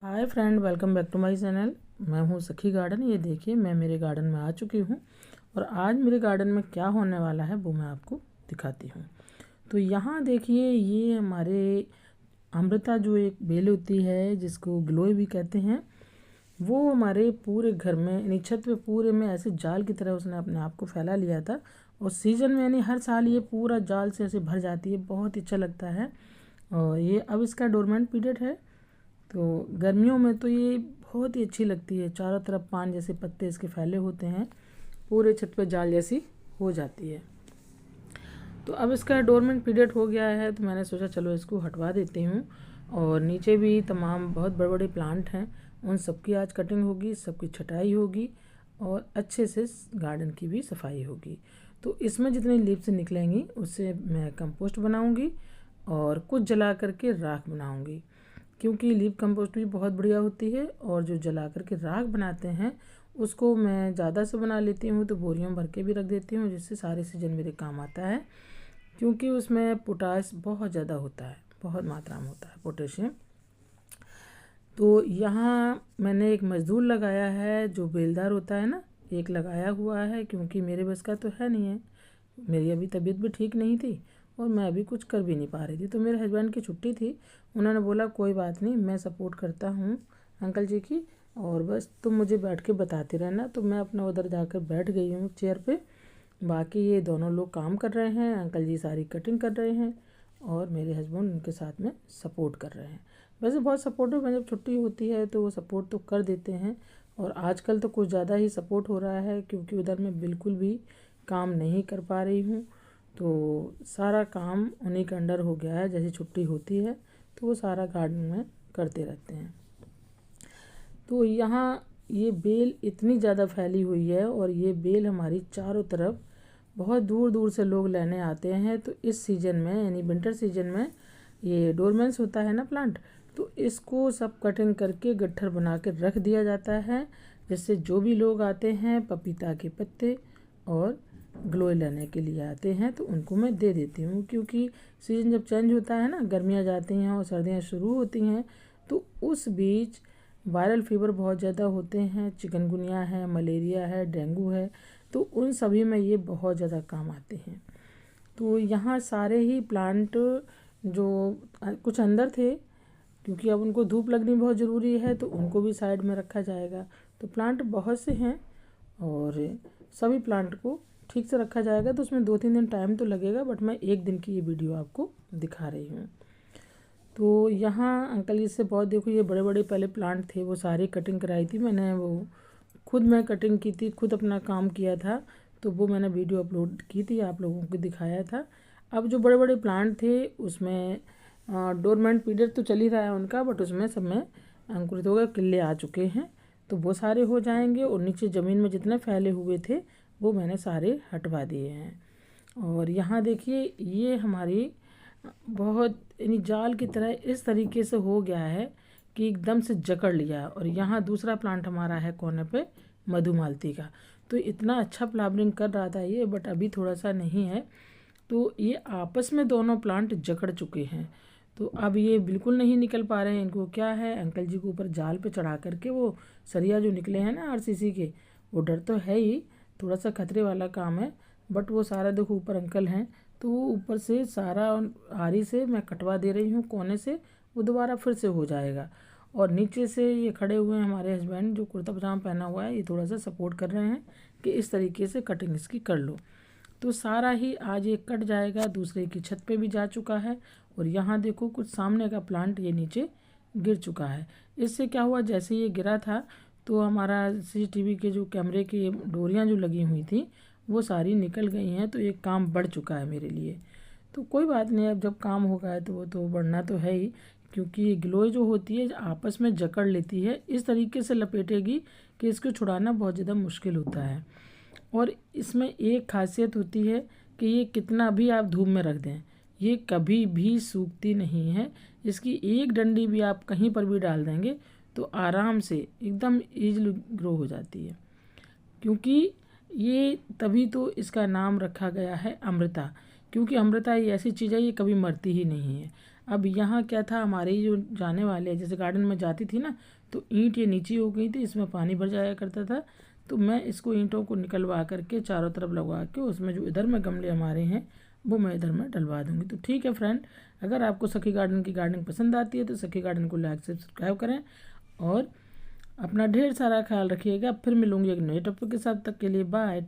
Hi friend, welcome back to my channel. मैं हूँ सखी गार्डन। ये देखिए, मैं मेरे गार्डन में आ चुकी हूँ और आज मेरे गार्डन में क्या होने वाला है वो मैं आपको दिखाती हूँ। तो यहाँ देखिए, ये हमारे अमृता जो एक बेल होती है जिसको गिलोय भी कहते हैं, वो हमारे पूरे घर में यानी छत पे पूरे में ऐसे जाल की तरह उसने अपने आप को फैला लिया था। और सीजन में यानी हर साल ये पूरा जाल से ऐसे भर जाती है, बहुत ही अच्छा लगता है। और ये अब इसका डोरमेंट पीरियड है, तो गर्मियों में तो ये बहुत ही अच्छी लगती है। चारों तरफ पान जैसे पत्ते इसके फैले होते हैं, पूरे छत पे जाल जैसी हो जाती है। तो अब इसका डोरमेंट पीरियड हो गया है, तो मैंने सोचा चलो इसको हटवा देती हूँ। और नीचे भी तमाम बहुत बड़े बड़े प्लांट हैं, उन सबकी आज कटिंग होगी, सबकी छटाई होगी और अच्छे से गार्डन की भी सफाई होगी। तो इसमें जितनी लीव्स निकलेंगी उससे मैं कंपोस्ट बनाऊंगी और कुछ जला करके राख बनाऊंगी, क्योंकि लीव कंपोस्ट भी बहुत बढ़िया होती है। और जो जला करके राख बनाते हैं उसको मैं ज़्यादा से बना लेती हूँ, तो बोरियों भर के भी रख देती हूँ, जिससे सारे सीजन मेरे काम आता है। क्योंकि उसमें पोटास बहुत ज़्यादा होता है, बहुत मात्रा में होता है पोटेशियम। तो यहाँ मैंने एक मज़दूर लगाया है जो बेलदार होता है ना, एक लगाया हुआ है, क्योंकि मेरे बस का तो है नहीं है। मेरी अभी तबीयत भी ठीक नहीं थी और मैं अभी कुछ कर भी नहीं पा रही थी। तो मेरे हस्बैंड की छुट्टी थी, उन्होंने बोला कोई बात नहीं, मैं सपोर्ट करता हूँ अंकल जी की, और बस तुम मुझे बैठ के बताते रहना। तो मैं अपना उधर जाकर बैठ गई हूँ चेयर पे। बाकी ये दोनों लोग काम कर रहे हैं, अंकल जी सारी कटिंग कर रहे हैं और मेरे हस्बैंड उनके साथ में सपोर्ट कर रहे हैं। वैसे बहुत सपोर्टिव है, जब छुट्टी होती है तो वो सपोर्ट तो कर देते हैं। और आजकल तो कुछ ज़्यादा ही सपोर्ट हो रहा है, क्योंकि उधर मैं बिल्कुल भी काम नहीं कर पा रही हूँ। तो सारा काम उन्हीं के अंडर हो गया है। जैसे छुट्टी होती है तो वो सारा गार्डन में करते रहते हैं। तो यहाँ ये बेल इतनी ज़्यादा फैली हुई है और ये बेल हमारी चारों तरफ बहुत दूर दूर से लोग लेने आते हैं। तो इस सीज़न में यानी विंटर सीजन में ये डोरमेंस होता है ना प्लांट, तो इसको सब कटिंग करके गट्ठर बना के रख दिया जाता है, जिससे जो भी लोग आते हैं पपीता के पत्ते और ग्लोय लेने के लिए आते हैं तो उनको मैं दे देती हूँ। क्योंकि सीज़न जब चेंज होता है ना, गर्मियाँ जाती हैं और सर्दियाँ शुरू होती हैं, तो उस बीच वायरल फीवर बहुत ज़्यादा होते हैं, चिकनगुनिया है, मलेरिया है, डेंगू है, तो उन सभी में ये बहुत ज़्यादा काम आते हैं। तो यहाँ सारे ही प्लांट जो कुछ अंदर थे, क्योंकि अब उनको धूप लगनी बहुत ज़रूरी है, तो उनको भी साइड में रखा जाएगा। तो प्लांट बहुत से हैं और सभी प्लांट को ठीक से रखा जाएगा, तो उसमें 2-3 दिन टाइम तो लगेगा, बट मैं एक दिन की ये वीडियो आपको दिखा रही हूँ। तो यहाँ अंकल जी से बहुत, देखो ये बड़े बड़े पहले प्लांट थे, वो सारी कटिंग कराई थी मैंने, वो खुद मैं कटिंग की थी, खुद अपना काम किया था, तो वो मैंने वीडियो अपलोड की थी, आप लोगों को दिखाया था। अब जो बड़े बड़े प्लांट थे उसमें डोरमेंट पीरियड तो चल ही रहा है उनका, बट उसमें सब में अंकुरित हो गए, किले आ चुके हैं, तो वो सारे हो जाएंगे। और नीचे ज़मीन में जितने फैले हुए थे वो मैंने सारे हटवा दिए हैं। और यहाँ देखिए, ये हमारी बहुत यानी जाल की तरह इस तरीके से हो गया है कि एकदम से जकड़ लिया। और यहाँ दूसरा प्लांट हमारा है कोने पे, मधुमालती का, तो इतना अच्छा फ्लावरिंग कर रहा था ये, बट अभी थोड़ा सा नहीं है। तो ये आपस में दोनों प्लांट जकड़ चुके हैं, तो अब ये बिल्कुल नहीं निकल पा रहे हैं। इनको क्या है, अंकल जी को ऊपर जाल पे चढ़ा करके वो सरिया जो निकले हैं ना आरसीसी के, वो डर तो है ही, थोड़ा सा खतरे वाला काम है, बट वो सारा देखो ऊपर अंकल हैं, तो वो ऊपर से सारा आरी से मैं कटवा दे रही हूँ कोने से, वो दोबारा फिर से हो जाएगा। और नीचे से ये खड़े हुए हैं हमारे हस्बैंड, जो कुर्ता पजामा पहना हुआ है, ये थोड़ा सा सपोर्ट कर रहे हैं कि इस तरीके से कटिंग इसकी कर लो। तो सारा ही आज ये कट जाएगा, दूसरे की छत पे भी जा चुका है। और यहाँ देखो कुछ सामने का प्लांट ये नीचे गिर चुका है। इससे क्या हुआ, जैसे ये गिरा था तो हमारा सीसीटीवी के जो कैमरे की डोरियाँ जो लगी हुई थी वो सारी निकल गई हैं, तो एक काम बढ़ चुका है मेरे लिए। तो कोई बात नहीं, अब जब काम होगा है तो वो तो बढ़ना तो है ही, क्योंकि ये गिलोय जो होती है आपस में जकड़ लेती है, इस तरीके से लपेटेगी कि इसको छुड़ाना बहुत ज़्यादा मुश्किल होता है। और इसमें एक खासियत होती है कि ये कितना भी आप धूप में रख दें, ये कभी भी सूखती नहीं है। इसकी एक डंडी भी आप कहीं पर भी डाल देंगे तो आराम से एकदम ईजिली ग्रो हो जाती है। क्योंकि ये तभी तो इसका नाम रखा गया है अमृता, क्योंकि अमृता ये ऐसी चीज़ है, ये कभी मरती ही नहीं है। अब यहाँ क्या था, हमारी जो जाने वाले जैसे गार्डन में जाती थी ना, तो ईंट ये नीचे हो गई थी, इसमें पानी भर जाया करता था। तो मैं इसको ईंटों को निकलवा करके चारों तरफ लगवा के उसमें जो इधर में गमले हमारे हैं वो मैं इधर में डलवा दूँगी। तो ठीक है फ्रेंड, अगर आपको सखी गार्डन की गार्डनिंग पसंद आती है तो सखी गार्डन को लाइक सब्सक्राइब करें और अपना ढेर सारा ख्याल रखिएगा। फिर मिलूँगी एक नए टॉपिक के साथ, तक के लिए बाय।